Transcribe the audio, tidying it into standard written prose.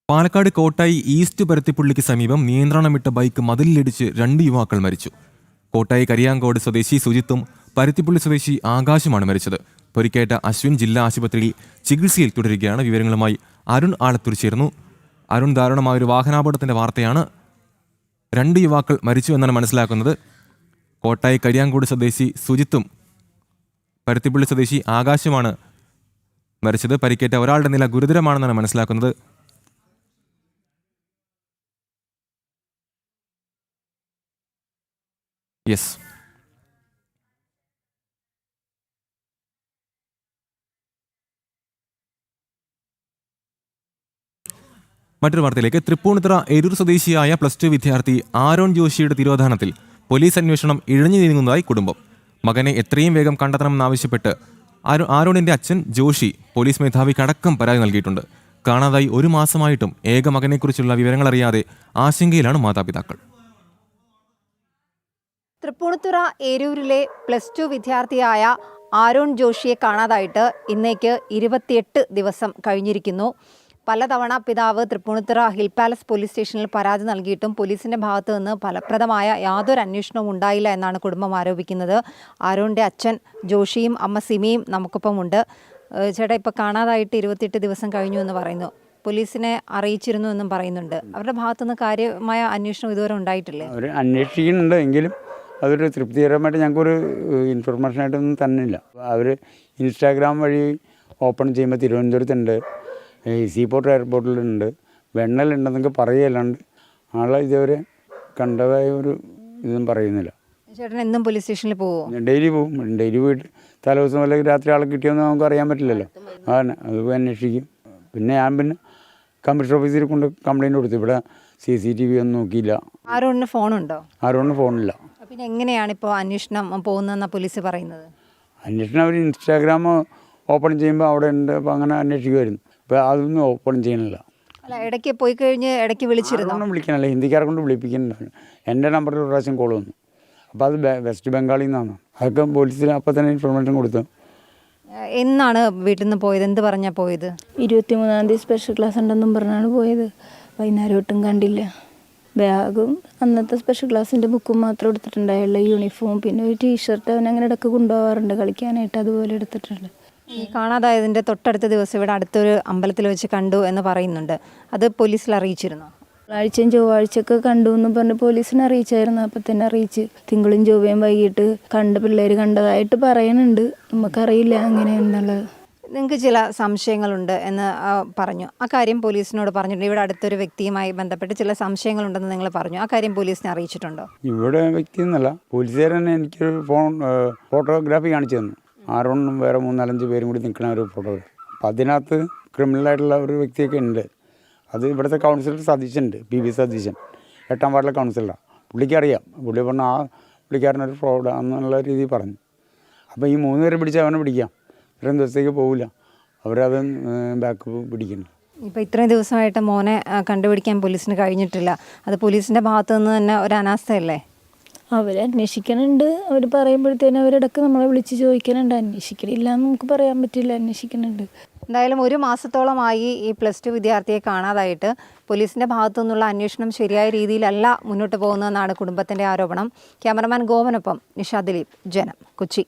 Palakkad Kottayi east പരുത്തിപ്പുള്ളിക്ക് സമീപം നിയന്ത്രണമിട്ട bike മതിലിലിടിച്ച് 2 യുവാക്കൾ മരിച്ചു. കോട്ടായി കരിയാങ്കോട് സ്വദേശി സുജിത്തും പരുത്തിപ്പുള്ളി സ്വദേശി ആകാശുമാണ് മരിച്ചത്. പരിക്കേറ്റ അശ്വിൻ ജില്ലാ ആശുപത്രിയിൽ ചികിത്സയിൽ തുടരുകയാണ്. വിവരങ്ങളുമായി അരുൺ ആളത്തൂർ ചേർന്നു. അരുൺ, ദാരുണമായൊരു വാഹനാപകടത്തിന്റെ വാർത്തയാണ്. 2 യുവാക്കൾ മരിച്ചു എന്നാണ് മനസ്സിലാക്കുന്നത്. കോട്ടായി കരിയാങ്കോട് സ്വദേശി സുജിത്തും പരുത്തിപ്പുള്ളി സ്വദേശി ആകാശുമാണ് മരിച്ചത്. പരിക്കേറ്റ ഒരാളുടെ നില ഗുരുതരമാണെന്നാണ് മനസ്സിലാക്കുന്നത്. യെസ്, മറ്റൊരു വാർത്തയിലേക്ക്. തൃപ്പൂണിത്തുറ എരൂർ സ്വദേശിയായ +2 വിദ്യാർത്ഥി ആരോൺ ജോഷിയുടെ തിരോധാനത്തിൽ പോലീസ് അന്വേഷണം ഇഴഞ്ഞു നീങ്ങുന്നതായി കുടുംബം. മകനെ എത്രയും വേഗം കണ്ടെത്തണമെന്നാവശ്യപ്പെട്ട് ആരോണിന്റെ അച്ഛൻ ജോഷി പോലീസ് മേധാവിക്കടക്കം പരാതി നൽകിയിട്ടുണ്ട്. കാണാതായി 1 മാസമായിട്ടും ഏക മകനെക്കുറിച്ചുള്ള വിവരങ്ങളറിയാതെ ആശങ്കയിലാണ് മാതാപിതാക്കൾ. തൃപ്പൂണിത്തുറ ഏരൂരിലെ +2 വിദ്യാർത്ഥിയായ ആരോൺ ജോഷിയെ കാണാതായിട്ട് ഇന്നേക്ക് 28 ദിവസം കഴിഞ്ഞിരിക്കുന്നു. പലതവണ പിതാവ് തൃപ്പൂണിത്തുറ ഹിൽ പാലസ് പോലീസ് സ്റ്റേഷനിൽ പരാതി നൽകിയിട്ടും പോലീസിന്റെ ഭാഗത്തു നിന്ന് ഫലപ്രദമായ യാതൊരു അന്വേഷണവും ഉണ്ടായില്ല എന്നാണ് കുടുംബം ആരോപിക്കുന്നത്. ആരോണിന്റെ അച്ഛൻ ജോഷിയും അമ്മ സിമിയും നമുക്കൊപ്പം ഉണ്ട്. ചേട്ടാ, ഇപ്പോൾ കാണാതായിട്ട് 28 ദിവസം കഴിഞ്ഞു എന്ന് പറയുന്നു. പോലീസിനെ അറിയിച്ചിരുന്നു എന്നും പറയുന്നുണ്ട്. അവരുടെ ഭാഗത്തുനിന്ന് കാര്യമായ അന്വേഷണം ഇതുവരെ ഉണ്ടായിട്ടില്ലേ? അവർ അന്വേഷിക്കുന്നുണ്ട്, എങ്കിലും അതൊരു തൃപ്തികരമായിട്ട് ഞങ്ങൾക്കൊരു ഇൻഫർമേഷനായിട്ടൊന്നും തന്നില്ല. അവർ ഇൻസ്റ്റാഗ്രാം വഴി ഓപ്പൺ ചെയ്യുമ്പോൾ തിരുവനന്തപുരത്തുണ്ട്, സീപോർട്ട് എയർപോർട്ടിലുണ്ട്, വെണ്ണലുണ്ടെന്നൊക്കെ പറയുകയല്ലാണ്ട് ആളെ ഇതുവരെ കണ്ടതായ ഒരു ഇതും പറയുന്നില്ല. ചേട്ടൻ എന്നും പോലീസ് സ്റ്റേഷനിൽ പോകുമോ? ഡെയിലി പോകും. ഡെയിലി പോയിട്ട് തലേദിവസം വല്ല രാത്രി ആളെ കിട്ടിയോന്ന് നമുക്ക് അറിയാൻ പറ്റില്ലല്ലോ. അതാണ്, അത് അന്വേഷിക്കും. പിന്നെ ഞാൻ കമ്മീഷണർ ഓഫീസിൽ കൊണ്ട് കംപ്ലയിൻറ്റ് കൊടുത്തു. ഇവിടെ CCTV ഒന്നും നോക്കിയില്ല. ആരോണിന് ഫോണുണ്ടോ? ആരോണിന് ഫോണില്ല. പിന്നെ എങ്ങനെയാണ് ഇപ്പോൾ അന്വേഷണം പോകുന്നതെന്നാണ് പോലീസ് പറയുന്നത്? അന്വേഷണം അവർ ഇൻസ്റ്റാഗ്രാം ഓപ്പൺ ചെയ്യുമ്പോൾ അവിടെ ഉണ്ട്, അപ്പോൾ അങ്ങനെ അന്വേഷിക്കുമായിരുന്നു. ഇപ്പോൾ അതൊന്നും ഓപ്പൺ ചെയ്യണില്ല. അല്ല, ഇടയ്ക്ക് പോയി കഴിഞ്ഞ് ഇടയ്ക്ക് വിളിച്ചിരുന്നു. വിളിക്കണമല്ലോ, ഹിന്ദിക്കാരെ കൊണ്ട് വിളിപ്പിക്കുന്നുണ്ടായിരുന്നു. എൻ്റെ നമ്പറിൽ ഒരു പ്രാവശ്യം കോൾ വന്നു. അപ്പോൾ അത് വെസ്റ്റ് ബംഗാളിൽ നിന്നാണ്. അതൊക്കെ പോലീസിന് അപ്പോൾ തന്നെ ഇൻഫർമേഷൻ കൊടുത്തു. എന്നാണ് വീട്ടിൽ നിന്ന് പോയത്? എന്ത് പറഞ്ഞാൽ പോയത്? 23-ാം തീയതി സ്പെഷ്യൽ ക്ലാസ് ഉണ്ടെന്നും പറഞ്ഞാണ് പോയത്. വൈകുന്നേരം ഒട്ടും കണ്ടില്ല. ബാഗും അന്നത്തെ സ്പെഷ്യൽ ക്ലാസ്സിൻ്റെ ബുക്കും മാത്രം എടുത്തിട്ടുണ്ടായുള്ള യൂണിഫോം, പിന്നെ ഒരു ടീഷർട്ട് അവൻ അങ്ങനെ ഇടയ്ക്ക് കൊണ്ടുപോകാറുണ്ട് കളിക്കാനായിട്ട്, അതുപോലെ എടുത്തിട്ടുണ്ട്. ഈ കാണാതായതിൻ്റെ തൊട്ടടുത്ത ദിവസം ഇവിടെ അടുത്തൊരു അമ്പലത്തിൽ വെച്ച് കണ്ടു എന്ന് പറയുന്നുണ്ട്. അത് പോലീസിൽ അറിയിച്ചിരുന്നോ? ആഴ്ചയും ചൊവ്വാഴ്ചയൊക്കെ കണ്ടു എന്ന് പറഞ്ഞ് പോലീസിനെ അറിയിച്ചായിരുന്നു. അപ്പം തന്നെ അറിയിച്ച് തിങ്കളും ചൊവ്വയും വൈകിട്ട് പിള്ളേർ കണ്ടതായിട്ട് പറയുന്നുണ്ട്. നമുക്കറിയില്ല അങ്ങനെയെന്നുള്ളത്. നിങ്ങൾക്ക് ചില സംശയങ്ങളുണ്ട് എന്ന് പറഞ്ഞു. ആ കാര്യം പോലീസിനോട് പറഞ്ഞിട്ടുണ്ട്. ഇവിടെ അടുത്തൊരു വ്യക്തിയുമായി ബന്ധപ്പെട്ട് ചില സംശയങ്ങളുണ്ടെന്ന് നിങ്ങൾ പറഞ്ഞു. ആ കാര്യം പോലീസിനെ അറിയിച്ചിട്ടുണ്ടോ? ഇവിടെ വ്യക്തി എന്നല്ല, പോലീസുകാർ തന്നെ എനിക്കൊരു ഫോട്ടോഗ്രാഫി കാണിച്ചു തന്നു. ആരോണും വേറെ 3-4 പേരും കൂടി നിൽക്കുന്ന ഒരു ഫോട്ടോഗ്രാഫി. അപ്പം അതിനകത്ത് ക്രിമിനലായിട്ടുള്ള ഒരു വ്യക്തിയൊക്കെ ഉണ്ട്. അത് ഇവിടുത്തെ കൗൺസിലർ സതീശനുണ്ട്, PB സതീശൻ, 8ാം വാർഡിലെ കൗൺസിലറാണ്. പുള്ളിക്കറിയാം. പുള്ളി പറഞ്ഞ ആ പുള്ളിക്കാരനൊരു ഫ്രോഡാണെന്നുള്ള രീതിയിൽ പറഞ്ഞു. അപ്പോൾ ഈ 3 പേരെ പിടിച്ച് അവനെ പിടിക്കാം. ഇത്രയും ദിവസത്തേക്ക് പോകില്ല, അവരത് ബാക്ക് പിടിക്കണം. ഇപ്പോൾ ഇത്രയും ദിവസമായിട്ട് മോനെ കണ്ടുപിടിക്കാൻ പോലീസിന് കഴിഞ്ഞിട്ടില്ല. അത് പോലീസിൻ്റെ ഭാഗത്തു നിന്ന് തന്നെ ഒരു അനാസ്ഥയല്ലേ? അവരന്വേഷിക്കണുണ്ട്. അവർ പറയുമ്പോഴത്തേനും അവരിടക്ക് നമ്മളെ വിളിച്ച് ചോദിക്കാനുണ്ട്. അന്വേഷിക്കണില്ല എന്ന് നമുക്ക് പറയാൻ പറ്റില്ല, അന്വേഷിക്കുന്നുണ്ട്. എന്തായാലും 1 മാസത്തോളമായി ഈ +2 വിദ്യാർത്ഥിയെ കാണാതായിട്ട്. പോലീസിൻ്റെ ഭാഗത്തു നിന്നുള്ള അന്വേഷണം ശരിയായ രീതിയിലല്ല മുന്നോട്ട് പോകുന്നതെന്നാണ് കുടുംബത്തിൻ്റെ ആരോപണം. ക്യാമറമാൻ ഗോവനൊപ്പം നിഷ ദിലീപ്, ജനം, കൊച്ചി.